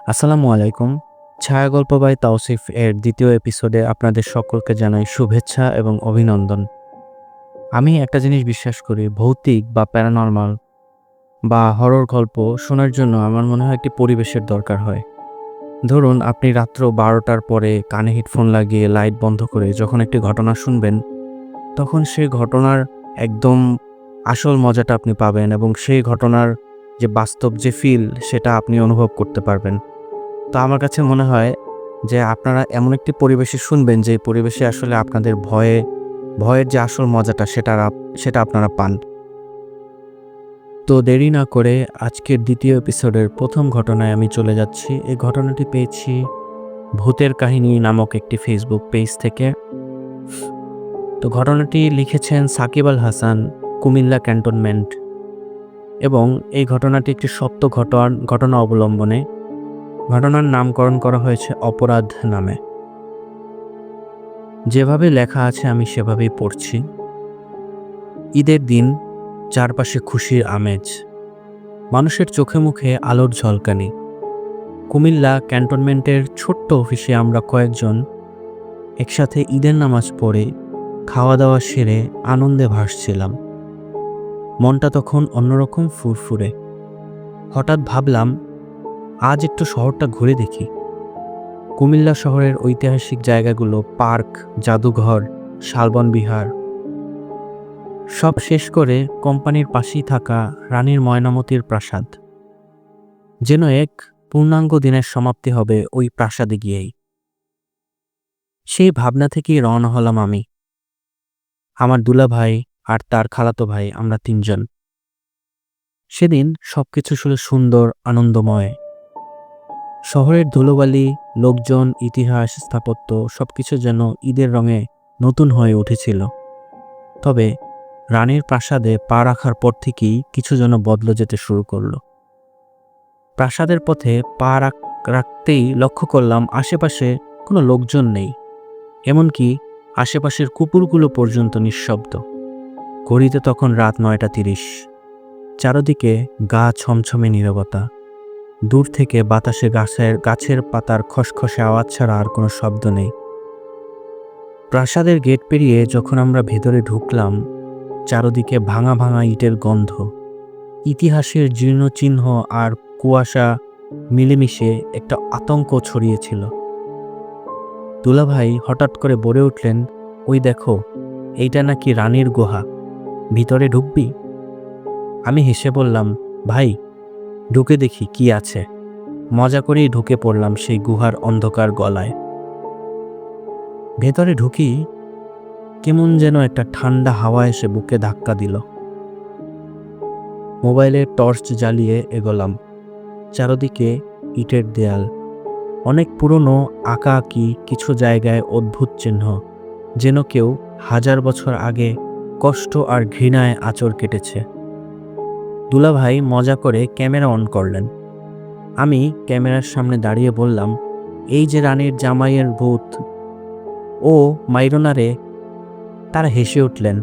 আসসালামু আলাইকুম। ছায়া গল্প বাই তাওসিফ এর দ্বিতীয় এপিসোডে আপনাদের সকলকে জানাই শুভেচ্ছা এবং অভিনন্দন। আমি একটা জিনিস বিশ্বাস করি, ভৌতিক বা প্যারানরমাল বা হরর গল্প শোনার জন্য আমার মনে হয় একটি পরিবেশের দরকার হয়। ধরুন আপনি রাত্র ১২টার পরে কানে হেডফোন লাগিয়ে লাইট বন্ধ করে যখন একটি ঘটনা শুনবেন, তখন সেই ঘটনার একদম আসল মজাটা আপনি পাবেন এবং সেই ঘটনার যে বাস্তব যে ফিল সেটা আপনি অনুভব করতে পারবেন। তো আমার কাছে মনে হয় যে আপনারা এমন একটি পরিবেশে শুনবেন যে পরিবেশে আসলে আপনাদের ভয়ের যে আসল মজাটা সেটা আপনারা পান। তো দেরি না করে আজকের দ্বিতীয় এপিসোডের প্রথম ঘটনায় আমি চলে যাচ্ছি। এই ঘটনাটি পেয়েছি ভূতের কাহিনী নামক একটি ফেসবুক পেজ থেকে। তো ঘটনাটি লিখেছেন সাকিব আল হাসান, কুমিল্লা ক্যান্টনমেন্ট, এবং এই ঘটনাটি একটি সত্য ঘটনা অবলম্বনে। ঘটনার নামকরণ করা হয়েছে অপরাধ নামে। যেভাবে লেখা আছে আমি সেভাবেই পড়ছি। ঈদের দিন, চারপাশে খুশির আমেজ, মানুষের চোখে মুখে আলোর ঝলকানি। কুমিল্লা ক্যান্টনমেন্টের ছোট্ট অফিসে আমরা কয়েকজন একসাথে ঈদের নামাজ পড়ে খাওয়া দাওয়া সেরে আনন্দে ভাসছিলাম। মনটা তখন অন্যরকম ফুরফুরে। হঠাৎ ভাবলাম, আজ একটু শহরটা ঘুরে দেখি। কুমিল্লা শহরের ঐতিহাসিক জায়গাগুলো, পার্ক, জাদুঘর, শালবন বিহার, সব শেষ করে কোম্পানির পাশেই থাকা রানীর ময়নামতির প্রাসাদ। যেন এক পূর্ণাঙ্গ দিনের সমাপ্তি হবে ওই প্রাসাদে গিয়েই। সেই ভাবনা থেকেই রওনা হলাম আমি, আমার দুলাভাই আর তার খালাতো ভাই, আমরা তিনজন। সেদিন সবকিছু ছিল সুন্দর, আনন্দময়। শহরের ধুলোবালি, লোকজন, ইতিহাস, স্থাপত্য সবকিছু যেন ঈদের রঙে নতুন হয়ে উঠেছিল। তবে রানীর প্রাসাদে পা রাখার পর থেকেই কিছু যেন বদলে যেতে শুরু করলো। প্রাসাদের পথে পা রাখতেই লক্ষ্য করলাম আশেপাশে কোনো লোকজন নেই, এমনকি আশেপাশের কুকুরগুলো পর্যন্ত নিঃশব্দ। ঘড়িতে তখন রাত ৯:৩০। চারদিকে গা ছমছমে নীরবতা। দূর থেকে বাতাসে গাছের পাতার খসখসে আওয়াজ ছাড়া আর কোনো শব্দ নেই। প্রাসাদের গেট পেরিয়ে যখন আমরা ভেতরে ঢুকলাম, চারদিকে ভাঙা ভাঙা ইটের গন্ধ, ইতিহাসের জীর্ণ চিহ্ন আর কুয়াশা মিলেমিশে একটা আতঙ্ক ছড়িয়েছিল। দুলাভাই হঠাৎ করে বলে উঠলেন, ওই দেখো, এইটা নাকি রানীর গুহা, ভিতরে ঢুকবি? আমি হেসে বললাম, ভাই, ঢুকে দেখি কি আছে। মজা করেই ঢুকে পড়লাম সেই গুহার অন্ধকার গলায়। ভেতরে ঢুকি, কেমন যেন একটা ঠান্ডা হাওয়া এসে বুকে ধাক্কা দিল। মোবাইলের টর্চ জ্বালিয়ে এগোলাম। চারদিকে ইটের দেয়াল, অনেক পুরনো আঁকাআঁকি, কিছু জায়গায় অদ্ভুত চিহ্ন, যেন কেউ ১০০০ বছর আগে কষ্ট আর ঘৃণায় আঁচড় কেটেছে। দুলাভাই মজা করে ক্যামেরা অন করলেন। আমি ক্যামেরার সামনে দাঁড়িয়ে বললাম, এই যে রানীর জামাইয়ের ভূত, ও মাইরোনারে। তারা হেসে উঠলেন।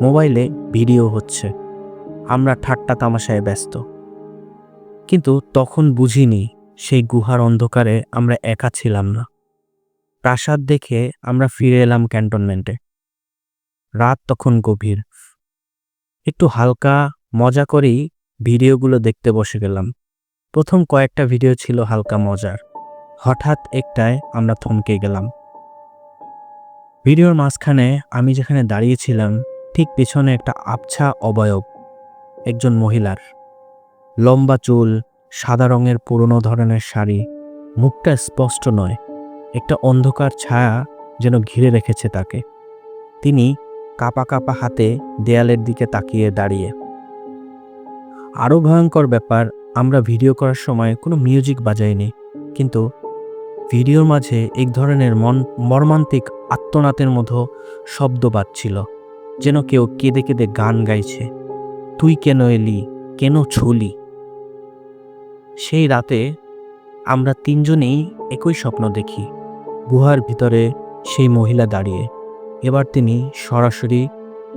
মোবাইলে ভিডিও হচ্ছে, আমরা ঠাট্টা তামাশায় ব্যস্ত। কিন্তু তখন বুঝিনি সেই গুহার অন্ধকারে আমরা একা ছিলাম না। প্রাসাদ দেখে আমরা ফিরে এলাম ক্যান্টনমেন্টে। রাত তখন গভীর। একটু হালকা মজা করেই ভিডিওগুলো দেখতে বসে গেলাম। প্রথম কয়েকটা ভিডিও ছিল হালকা মজার। হঠাৎ একটায় আমরা থমকে গেলাম। ভিডিওর মাঝখানে আমি যেখানে দাঁড়িয়েছিলাম, ঠিক পেছনে একটা আবছা অবয়ব, একজন মহিলার। লম্বা চুল, সাদা রঙের পুরনো ধরনের শাড়ি, মুখটা স্পষ্ট নয়, একটা অন্ধকার ছায়া যেন ঘিরে রেখেছে তাকে। তিনি কাঁপা কাঁপা হাতে দেয়ালের দিকে তাকিয়ে দাঁড়িয়ে। আরও ভয়ঙ্কর ব্যাপার, আমরা ভিডিও করার সময় কোনো মিউজিক বাজাইনি, কিন্তু ভিডিওর মাঝে এক ধরনের মর্মান্তিক আত্মনাদের মতো শব্দ বাজছিল, যেন কেউ কেঁদে কেঁদে গান গাইছে। তুই কেন এলি, কেন ছুলি? সেই রাতে আমরা তিনজনেই একই স্বপ্ন দেখি। গুহার ভিতরে সেই মহিলা দাঁড়িয়ে। এবার তিনি সরাসরি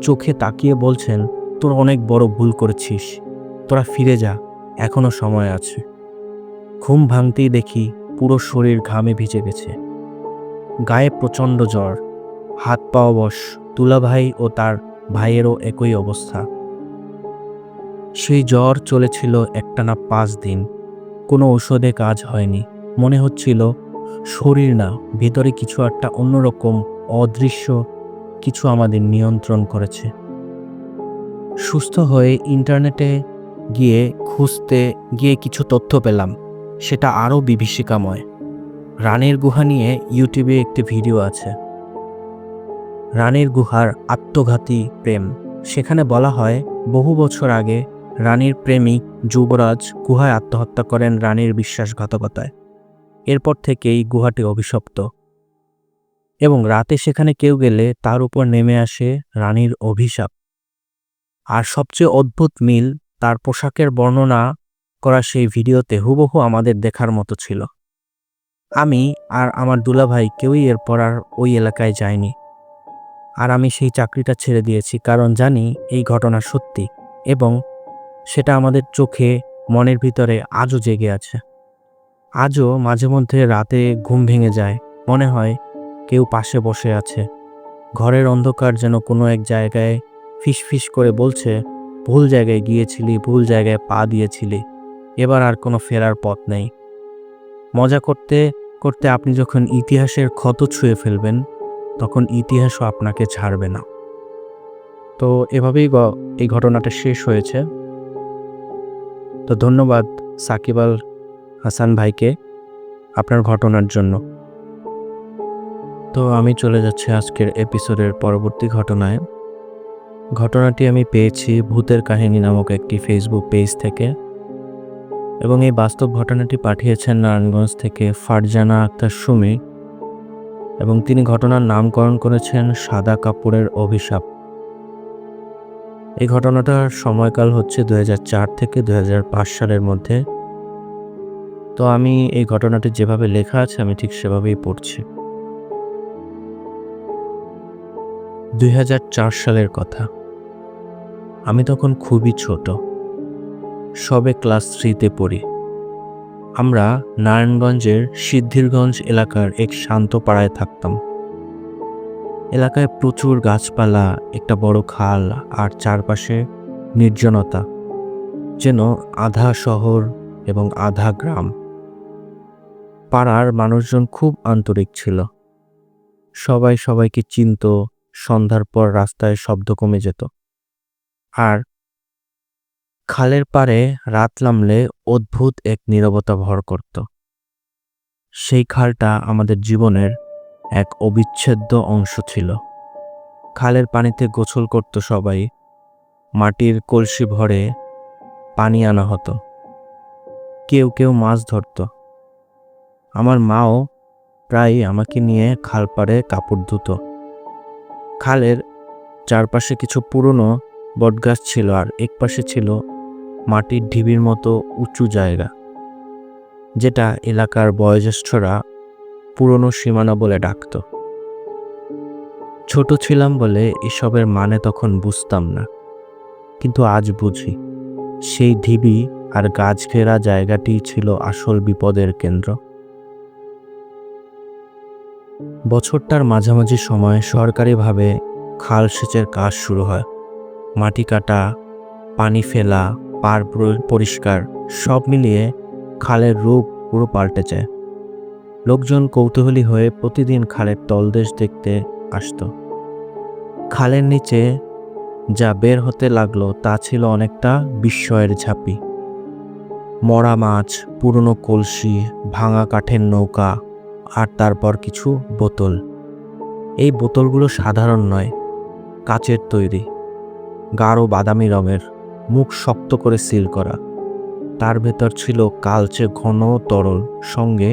চোখে তাকিয়ে বলছেন, তোর অনেক বড় ভুল করেছিস, তোরা ফিরে যা, এখনো সময় আছে। ঘুম ভাঙতেই দেখি পুরো শরীর ঘামে ভিজে গেছে, গায়ে প্রচণ্ড জ্বর, হাত পা অবশ। দুলাভাই ও তার ভাইয়েরও একই অবস্থা। সেই জ্বর চলেছিল একটানা 5 দিন। কোনো ঔষধে কাজ হয়নি। মনে হচ্ছিল শরীর না, ভেতরে কিছু একটা অন্যরকম অদৃশ্য কিছু আমাদের নিয়ন্ত্রণ করেছে। সুস্থ হয়ে ইন্টারনেটে খুঁজতে গিয়ে কিছু তথ্য পেলাম, সেটা আরও বিভীষিকাময়। রানীর গুহা নিয়ে ইউটিউবে একটি ভিডিও আছে, রানীর গুহার আত্মঘাতী প্রেম। সেখানে বলা হয় বহু বছর আগে রানীর প্রেমিক যুবরাজ গুহায় আত্মহত্যা করেন রানীর বিশ্বাসঘাতকতায়। এরপর থেকেই গুহাটি অভিশপ্ত এবং রাতে সেখানে কেউ গেলে তার উপর নেমে আসে রানীর অভিশাপ। আর সবচেয়ে অদ্ভুত মিল, তার পোশাকের বর্ণনা করা সেই ভিডিওতে হুবহু আমাদের দেখার মতো ছিল। আমি আর আমার দুলাভাই কেউই এরপর আর ওই এলাকায় যায়নি। আর আমি সেই চাকরিটা ছেড়ে দিয়েছি, কারণ জানি এই ঘটনা সত্যি এবং সেটা আমাদের চোখে, মনের ভিতরে আজও জেগে আছে। আজও মাঝে মধ্যে রাতে ঘুম ভেঙে যায়, মনে হয় কেউ পাশে বসে আছে। ঘরের অন্ধকার যেন কোনো এক জায়গায় ফিসফিস করে বলছে, ভুল জায়গায় গিয়েছিলি, ভুল জায়গায় পা দিয়েছিলি, এবার আর কোনো ফেরার পথ নেই। মজা করতে করতে আপনি যখন ইতিহাসের ক্ষত ছুঁয়ে ফেলবেন, তখন ইতিহাসও আপনাকে ছাড়বে না। তো এভাবেই এই ঘটনাটা শেষ হয়েছে। তো ধন্যবাদ সাকিব আল হাসান ভাইকে আপনার ঘটনার জন্য। তো আমি চলে যাচ্ছি আজকের এপিসোডের পরবর্তী ঘটনায়। ঘটনাটি আমি পেয়েছি ভূতের কাহিনী নামক একটি ফেসবুক পেজ থেকে, এবং এই বাস্তব ঘটনাটি পাঠিয়েছেন নারায়ণগঞ্জ থেকে ফারজানা আক্তার সুমি, এবং তিনি ঘটনার নামকরণ করেছেন সাদা কাপড়ের অভিশাপ। এই ঘটনাটার সময়কাল হচ্ছে 2004 থেকে 2005 সালের মধ্যে। তো আমি এই ঘটনাটি যেভাবে লেখা আছে আমি ঠিক সেভাবেই পড়ছি। 2004 সালের কথা। আমি তখন খুবই ছোট, সবে ক্লাস 3-তে পড়ি। আমরা নারায়ণগঞ্জের সিদ্ধিরগঞ্জ এলাকার এক শান্ত পাড়ায় থাকতাম। এলাকায় প্রচুর গাছপালা, একটা বড় খাল, আর চারপাশে নির্জনতা, যেন আধা শহর এবং আধা গ্রাম। পাড়ার মানুষজন খুব আন্তরিক ছিল, সবাই সবাইকে চিনত। সন্ধ্যার পর রাস্তায় শব্দ কমে যেত, আর খালের পাড়ে রাত নামলে অদ্ভুত এক নীরবতা ভর করত। সেই খালটা আমাদের জীবনের এক অবিচ্ছেদ্য অংশ ছিল। খালের পানিতে গোসল করত সবাই, মাটির কলসি ভরে পানি আনা হতো, কেউ কেউ মাছ ধরত। আমার মাও প্রায় আমাকে নিয়ে খাল পাড়ে কাপড় ধুত। খালের চারপাশে কিছু পুরনো বটগাছ ছিল, আর একপাশে ছিল মাটির ঢিবির মতো উঁচু জায়গা, যেটা এলাকার বয়োজ্যেষ্ঠরা পুরনো সীমানা বলে ডাকত। ছোট ছিলাম বলে এসবের মানে তখন বুঝতাম না, কিন্তু আজ বুঝি। সেই ঢিবি আর গাছ ঘেরা জায়গাটি ছিল আসল বিপদের কেন্দ্র। বছরটার মাঝামাঝি সময় সরকারিভাবে খাল সেচের কাজ শুরু হয়। মাটি কাটা, পানি ফেলা, পার পরিষ্কার, সব মিলিয়ে খালের রূপ পুরো পাল্টে যায়। লোকজন কৌতূহলী হয়ে প্রতিদিন খালের তলদেশ দেখতে আসত। খালের নিচে যা বের হতে লাগলো তা ছিল অনেকটা বিস্ময়ের ঝাঁপি। মরা মাছ, পুরনো কলসি, ভাঙা কাঠের নৌকা, আর তারপর কিছু বোতল। এই বোতলগুলো সাধারণ নয়, কাচের তৈরি, গাঢ় বাদামি রঙের, মুখ শক্ত করে সিল করা। তার ভেতর ছিল কালচে ঘন তরল, সঙ্গে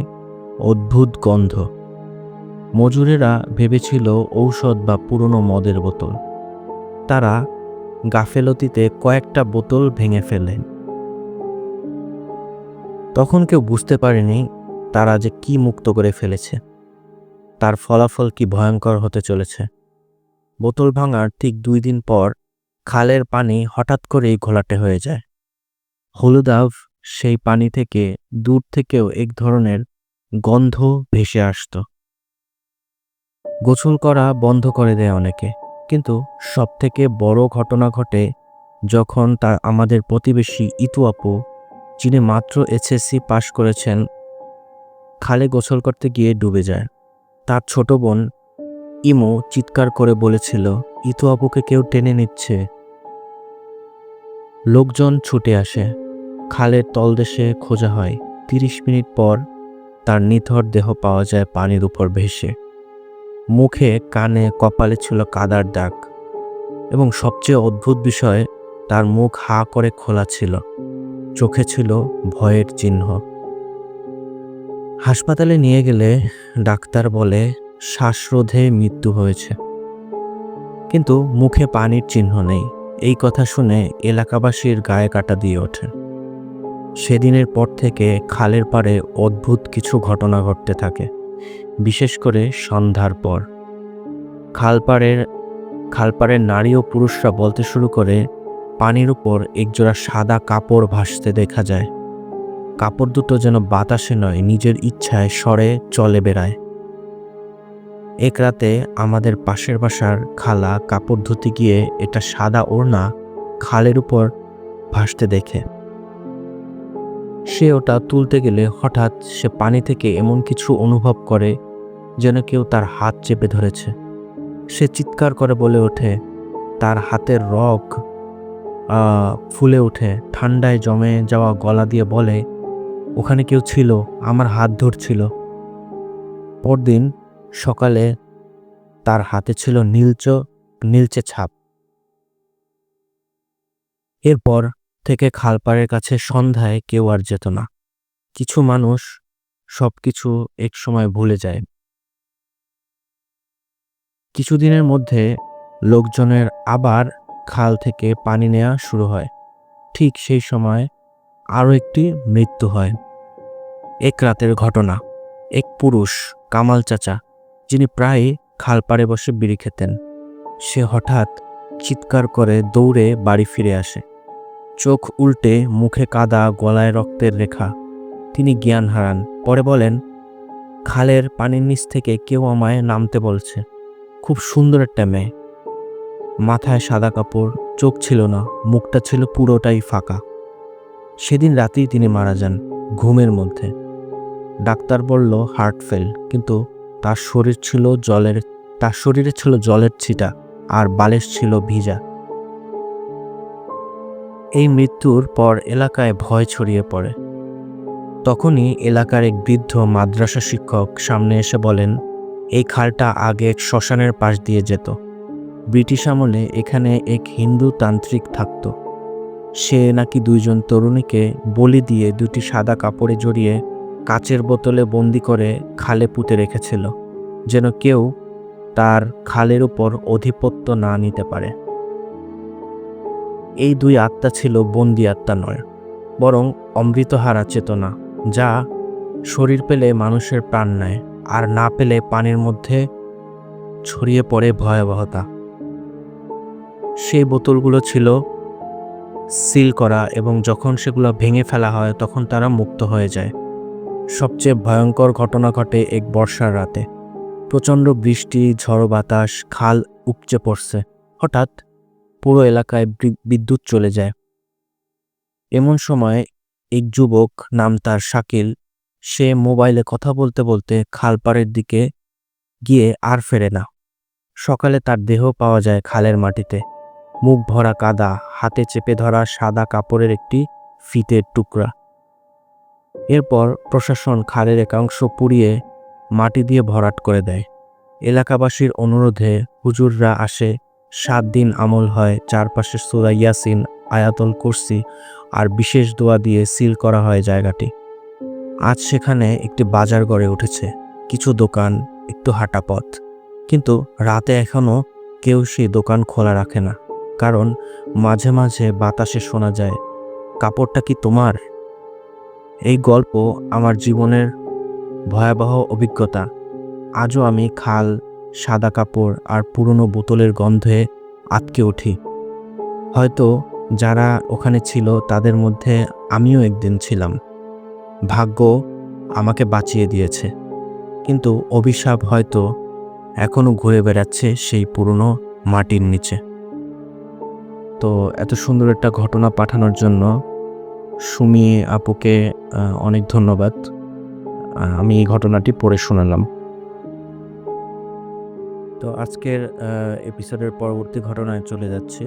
অদ্ভুত গন্ধ। মজুরেরা ভেবেছিল ঔষধ বা পুরনো মদের বোতল। তারা গাফেলতিতে কয়েকটা বোতল ভেঙে ফেলেন। তখন কেউ বুঝতে পারেনি তারা যে কি মুক্ত করে ফেলেছে, তার ফলাফল কি ভয়ঙ্কর হতে চলেছে। বোতল ভাঙার ঠিক 2 দিন পর খালের পানি হঠাৎ করেই ঘোলাটে হয়ে যায়। হলুদাভ সেই পানি থেকে দূর থেকেও এক ধরনের গন্ধ ভেসে আসতো। গোসল করা বন্ধ করে দেয় অনেকে, কিন্তু সবথেকে বড় ঘটনা ঘটে যখন আমাদের প্রতিবেশী ইতু আপু, যিনি মাত্র এইচএসসি পাশ করেছেন, খালে গোসল করতে গিয়ে ডুবে যায়। তার ছোট বোন ইমো চিৎকার করে বলেছিল, ইতু আপুকে কেউ টেনে নিচ্ছে। লোকজন ছুটে আসে, খালের তলদেশে খোঁজা হয়। 30 মিনিট পর তার নিথর দেহ পাওয়া যায় পানির উপর ভেসে। মুখে, কানে, কপালে ছিল কাদার দাগ, এবং সবচেয়ে অদ্ভুত বিষয়, তার মুখ হা করে খোলা ছিল, চোখে ছিল ভয়ের চিহ্ন। হাসপাতালে নিয়ে গেলে ডাক্তার বলে শ্বাসরোধে মৃত্যু হয়েছে, কিন্তু মুখে পানির চিহ্ন নেই। এই কথা শুনে এলাকাবাসীর গায়ে কাটা দিয়ে ওঠে। সেদিনের পর থেকে খালের পাড়ে অদ্ভুত কিছু ঘটনা ঘটতে থাকে, বিশেষ করে সন্ধ্যার পর। খালপাড়ের নারী ও পুরুষরা বলতে শুরু করে, পানির উপর একজোড়া সাদা কাপড় ভাসতে দেখা যায়। কাপড় দুটো যেন বাতাসে নয়, নিজের ইচ্ছায় সরে চলে বেড়ায়। এক রাতে আমাদের পাশের বাসার খালা কাপড় ধুতে গিয়ে এটা সাদা ওড়না খালের উপর ভাসতে দেখে। সে ওটা তুলতে গেলে হঠাৎ সে পানি থেকে এমন কিছু অনুভব করে যেন কেউ তার হাত চেপে ধরেছে। সে চিৎকার করে বলে ওঠে, তার হাতের রগ ফুলে ওঠে। ঠান্ডায় জমে যাওয়া গলা দিয়ে বলে, ওখানে কেউ ছিল, আমার হাত ধরছিল। পরদিন সকালে তার হাতে ছিল নীলচে ছাপ। এরপর থেকে খালপাড়ের কাছে সন্ধ্যায় কেউ আর যেত না। কিছু মানুষ সবকিছু এক সময় ভুলে যায়। কিছুদিনের মধ্যে লোকজনের আবার খাল থেকে পানি নেওয়া শুরু হয়। ঠিক সেই সময় আরও একটি মৃত্যু হয়। এক রাতের ঘটনা। এক পুরুষ, কামাল চাচা, যিনি প্রায় খালপাড়ে বসে বিড়ি খেতেন, সে হঠাৎ চিৎকার করে দৌড়ে বাড়ি ফিরে আসে। চোখ উল্টে, মুখে কাদা, গলায় রক্তের রেখা। তিনি জ্ঞান হারান। পরে বলেন, খালের পানির নিচ থেকে কেউ আমায় নামতে বলছে। খুব সুন্দর একটা মেয়ে, মাথায় সাদা কাপড়, চোখ ছিল না, মুখটা ছিল পুরোটাই ফাঁকা। সেদিন রাতেই তিনি মারা যান, ঘুমের মধ্যে। ডাক্তার বলল হার্ট ফেল, কিন্তু তার শরীরে ছিল জলের ছিটা, আর বালিশ ছিল ভিজা। এই মৃত্যুর পর এলাকায় ভয় ছড়িয়ে পড়ে। তখনই এলাকার এক বৃদ্ধ মাদ্রাসা শিক্ষক সামনে এসে বলেন, এই খালটা আগে এক শ্মশানের পাশ দিয়ে যেত। ব্রিটিশ আমলে এখানে এক হিন্দু তান্ত্রিক থাকত। সে নাকি 2 জন তরুণীকে বলি দিয়ে 2টি সাদা কাপড়ে জড়িয়ে কাচের বোতলে বন্দি করে খালে পুঁতে রেখেছিল, যেন কেউ তার খালের উপর আধিপত্য না নিতে পারে। এই 2 আত্মা ছিল বন্দি আত্মা নয়, বরং অমৃতহারা চেতনা, যা শরীর পেলে মানুষের প্রাণ নেয়, আর না পেলে পানির মধ্যে ছড়িয়ে পড়ে ভয়াবহতা। সেই বোতলগুলো ছিল সিল করা, এবং যখন সেগুলো ভেঙে ফেলা হয় তখন তারা মুক্ত হয়ে যায়। সবচেয়ে ভয়ঙ্কর ঘটনা ঘটে এক বর্ষার রাতে। প্রচণ্ড বৃষ্টি, ঝড়ো বাতাস, খাল উপচে পড়ছে। হঠাৎ পুরো এলাকায় বিদ্যুৎ চলে যায়। এমন সময় এক যুবক, নাম তার শাকিল, সে মোবাইলে কথা বলতে বলতে খালপাড়ের দিকে গিয়ে আর ফেরে না। সকালে তার দেহ পাওয়া যায় খালের মাটিতে, মুখ ভরা কাদা, হাতে চেপে ধরা সাদা কাপড়ের একটি ফিতের টুকরা। এরপর প্রশাসন খালের একাংশ পুড়িয়ে মাটি দিয়ে ভরাট করে দেয়। এলাকাবাসীর অনুরোধে হুজুররা আসে, 7 দিন আমল হয়। চারপাশে সূরা ইয়াসিন, আয়াতুল কুরসি আর বিশেষ দোয়া দিয়ে সিল করা হয় জায়গাটি। আজ সেখানে একটি বাজার গড়ে উঠেছে, কিছু দোকান, একটু হাঁটা পথ। কিন্তু রাতে এখনো কেউ সেই দোকান খোলা রাখে না, কারণ মাঝে মাঝে বাতাসে শোনা যায়, কাপড়টা কি তোমার? এই গল্প আমার জীবনের ভয়াবহ অভিজ্ঞতা। আজও আমি খাল, সাদা কাপড় আর পুরনো বোতলের গন্ধে আটকে উঠি। হয়তো যারা ওখানে ছিল তাদের মধ্যে আমিও একদিন ছিলাম। ভাগ্য আমাকে বাঁচিয়ে দিয়েছে, কিন্তু অভিশাপ হয়তো এখনো ঘুরে বেড়াচ্ছে সেই পুরনো মাটির নিচে। তো এত সুন্দর একটা ঘটনা পাঠানোর জন্য সুমি আপুকে অনেক ধন্যবাদ। আমি এই ঘটনাটি পড়ে শোনালাম। তো আজকের এপিসোডের পরবর্তী ঘটনায় চলে যাচ্ছি।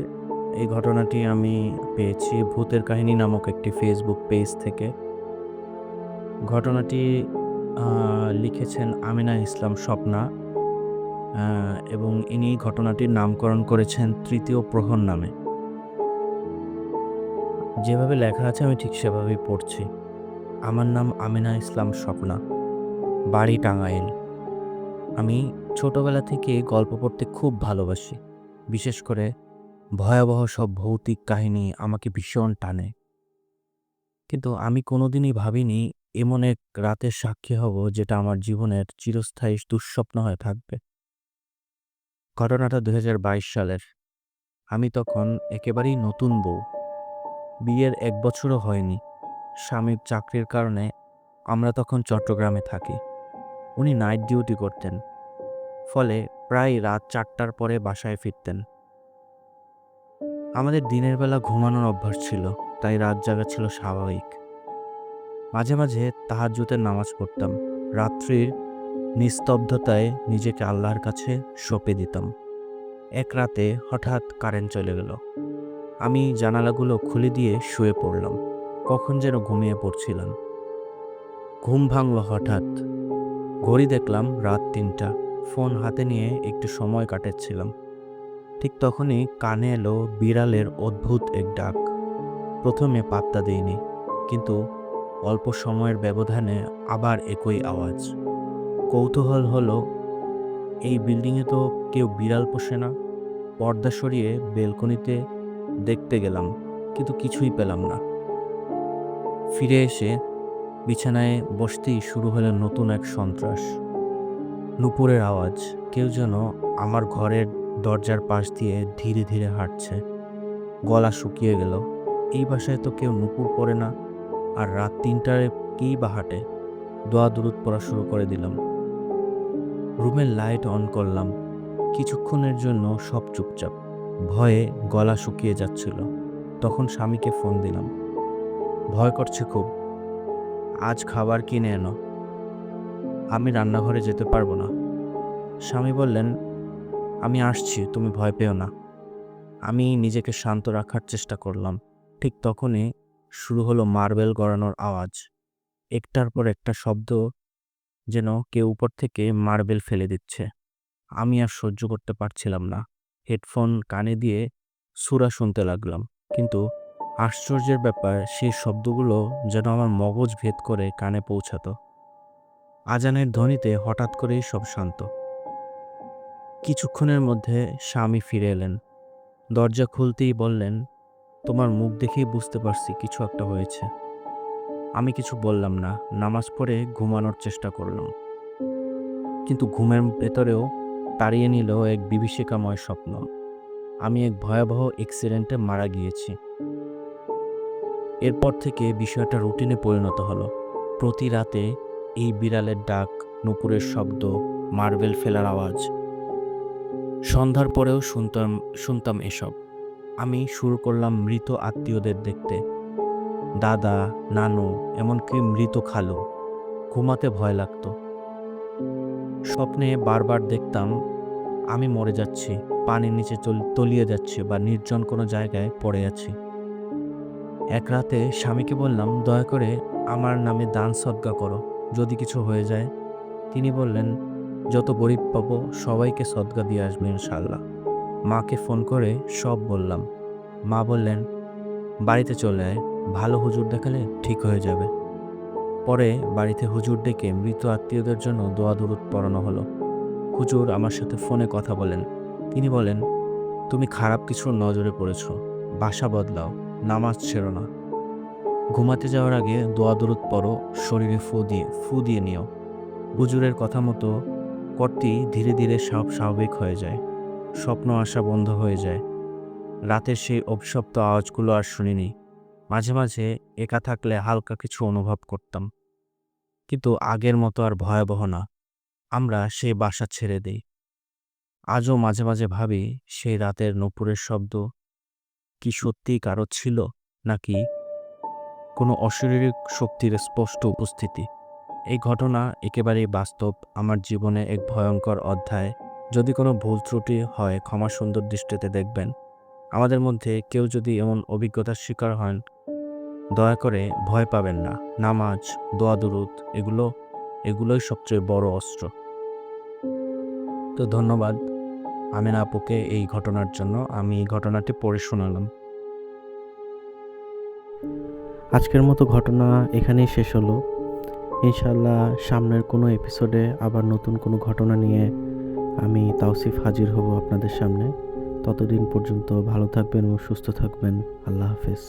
এই ঘটনাটি আমি পেয়েছি ভূতের কাহিনী নামক একটি ফেসবুক পেজ থেকে। ঘটনাটি লিখেছেন আমিনা ইসলাম স্বপ্না, এবং ইনি ঘটনাটির নামকরণ করেছেন তৃতীয় প্রহর নামে। যেভাবে লেখা আছে আমি ঠিক সেভাবেই পড়ছি। আমার নাম আমিনা ইসলাম স্বপ্না, বাড়ি টাঙ্গাইল। আমি ছোটবেলা থেকে গল্প পড়তে খুব ভালোবাসি। বিশেষ করে ভয়াবহ সব ভৌতিক কাহিনী আমাকে ভীষণ টানে। কিন্তু আমি কোনোদিনই ভাবিনি এমন এক রাতের সাক্ষী হব যেটা আমার জীবনের চিরস্থায়ী দুঃস্বপ্ন হয়ে থাকবে। ঘটনাটা 2022 সালের। আমি তখন একেবারেই নতুন বউ। বিয়ের 1 বছরও হয়নি। স্বামীর চাকরির কারণে আমরা তখন চট্টগ্রামে থাকি। উনি নাইট ডিউটি করতেন, ফলে প্রায় রাত 4টার পরে বাসায় ফিরতেন। আমাদের দিনের বেলা ঘুমানোর অভ্যাস ছিল, তাই রাত জাগা ছিল স্বাভাবিক। মাঝে মাঝে তাহাজ্জুদের নামাজ পড়তাম। রাত্রির নিস্তব্ধতায় নিজেকে আল্লাহর কাছে সঁপে দিতাম। এক রাতে হঠাৎ কারেন্ট চলে গেল। আমি জানালাগুলো খুলে দিয়ে শুয়ে পড়লাম। কখন যেন ঘুমিয়ে পড়ছিলাম। ঘুম ভাঙল হঠাৎ। ঘড়ি দেখলাম রাত 3টা। ফোন হাতে নিয়ে একটু সময় কাটাচ্ছিলাম। ঠিক তখনই কানে এলো বিড়ালের অদ্ভুত এক ডাক। প্রথমে পাত্তা দেইনি, কিন্তু অল্প সময়ের ব্যবধানে আবার একই আওয়াজ। কৌতূহল হলো, এই বিল্ডিংয়ে তো কেউ বিড়াল পোষে না। পর্দা সরিয়ে বেলকনিতে দেখতে গেলাম, কিন্তু কিছুই পেলাম না। ফিরে এসে বিছানায় বসতেই শুরু হলো নতুন এক সন্ত্রাস। নুপুরের আওয়াজ। কেউ যেন আমার ঘরের দরজার পাশ দিয়ে ধীরে ধীরে হাঁটছে। গলা শুকিয়ে গেল। এই বাসায় তো কেউ নুপুর পরে না, আর রাত 3টায় কেই বা হাঁটে। দোয়া দুরুদ পড়া শুরু করে দিলাম। রুমের লাইট অন করলাম। কিছুক্ষণের জন্য সব চুপচাপ। ভয়ে গলা শুকিয়ে যাচ্ছিল। তখন স্বামীকে ফোন দিলাম। ভয় করছে খুব, আজ খাবার কিনে এনো, আমি রান্নাঘরে যেতে পারবো না। স্বামী বললেন, আমি আসছি, তুমি ভয় পেও না। আমি নিজেকে শান্ত রাখার চেষ্টা করলাম। ঠিক তখনই শুরু হলো মার্বেল গড়ানোর আওয়াজ। একটার পর একটা শব্দ, যেন কেউ উপর থেকে মার্বেল ফেলে দিচ্ছে। আমি আর সহ্য করতে পারছিলাম না। হেডফোন কানে দিয়ে সূরা শুনতে লাগলাম, কিন্তু আশ্চর্যের ব্যাপার, সেই শব্দগুলো যেন আমার মগজ ভেদ করে কানে পৌঁছাতো। আজানের ধ্বনিতে হঠাৎ করেই সব শান্ত। কিছুক্ষণের মধ্যে স্বামী ফিরে এলেন। দরজা খুলতেই বললেন, তোমার মুখ দেখেই বুঝতে পারছি কিছু একটা হয়েছে। আমি কিছু বললাম না। নামাজ পড়ে ঘুমানোর চেষ্টা করলাম, কিন্তু ঘুমের ভেতরেও তাড়িয়ে নিল এক বিভীষিকাময় স্বপ্ন। আমি এক ভয়াবহ অ্যাক্সিডেন্টে মারা গিয়েছি। এরপর থেকে বিষয়টা রুটিনে পরিণত হলো। প্রতি রাতে এই বিড়ালের ডাক, নুপুরের শব্দ, মার্বেল ফেলার আওয়াজ। সন্ধ্যার পরেও শুনতাম এসব। আমি শুরু করলাম মৃত আত্মীয়দের দেখতে। দাদা, নানু, এমনকি মৃত খালু। ঘুমাতে ভয় লাগতো। স্বপ্নে বারবার দেখতাম আমি মরে যাচ্ছি, পানির নিচে তলিয়ে যাচ্ছি, বা নির্জন কোনো জায়গায় পড়ে আছি। এক রাতে স্বামীকে বললাম, দয়া করে আমার নামে দান সদকা করো, যদি কিছু হয়ে যায়। তিনি বললেন, যত গরিব পাবো সবাইকে সদকা দিয়ে আসবে ইনশাল্লাহ। মাকে ফোন করে সব বললাম। মা বললেন, বাড়িতে চলে আয়, ভালো হুজুর দেখালে ঠিক হয়ে যাবে। পরে বাড়িতে হুজুর ডেকে মৃত আত্মীয়দের জন্য দোয়া দুরুদ পড়ানো হলো। হুজুর আমার সাথে ফোনে কথা বলেন। তিনি বলেন, তুমি খারাপ কিছুর নজরে পড়েছ, বাসা বদলাও, নামাজ ছেড়ো না। ঘুমাতে যাওয়ার আগে দোয়া দুরুদ পড়ো, শরীরে ফু দিয়ে নিও। হুজুরের কথা মতো করতেই ধীরে ধীরে সব স্বাভাবিক হয়ে যায়। স্বপ্ন আসা বন্ধ হয়ে যায়। রাতের সেই অভিশপ্ত আওয়াজগুলো আর শুনিনি। মাঝে মাঝে একা থাকলে হালকা কিছু অনুভব করতাম, কিন্তু আগের মতো আর ভয়াবহ না। আমরা সেই বাসা ছেড়ে দেই। আজও মাঝে মাঝে ভাবি, সেই রাতের নূপুরের শব্দ কি সত্যিই কারো ছিল, নাকি কোনো অশরীরিক শক্তির স্পষ্ট উপস্থিতি। এই ঘটনা একেবারেই বাস্তব, আমার জীবনে এক ভয়ঙ্কর অধ্যায়। যদি কোনো ভুল ত্রুটি হয় ক্ষমা সুন্দর দৃষ্টিতে দেখবেন। আমাদের মধ্যে কেউ যদি এমন অভিজ্ঞতার শিকার হন, দয়া করে ভয় পাবেন না। নামাজ, দোয়া দুরুদ, এগুলোই সবচেয়ে বড় অস্ত্র। তো ধন্যবাদ আমেনা আপুকে এই ঘটনার জন্য। আমি এই ঘটনাটি পড়ে শোনালাম। আজকের মতো ঘটনা এখানেই শেষ হলো। ইনশাআল্লাহ সামনের কোনো এপিসোডে আবার নতুন কোনো ঘটনা নিয়ে আমি তাওসিফ হাজির হব আপনাদের সামনে। ততদিন পর্যন্ত ভালো থাকবেন ও সুস্থ থাকবেন। আল্লাহ হাফেজ।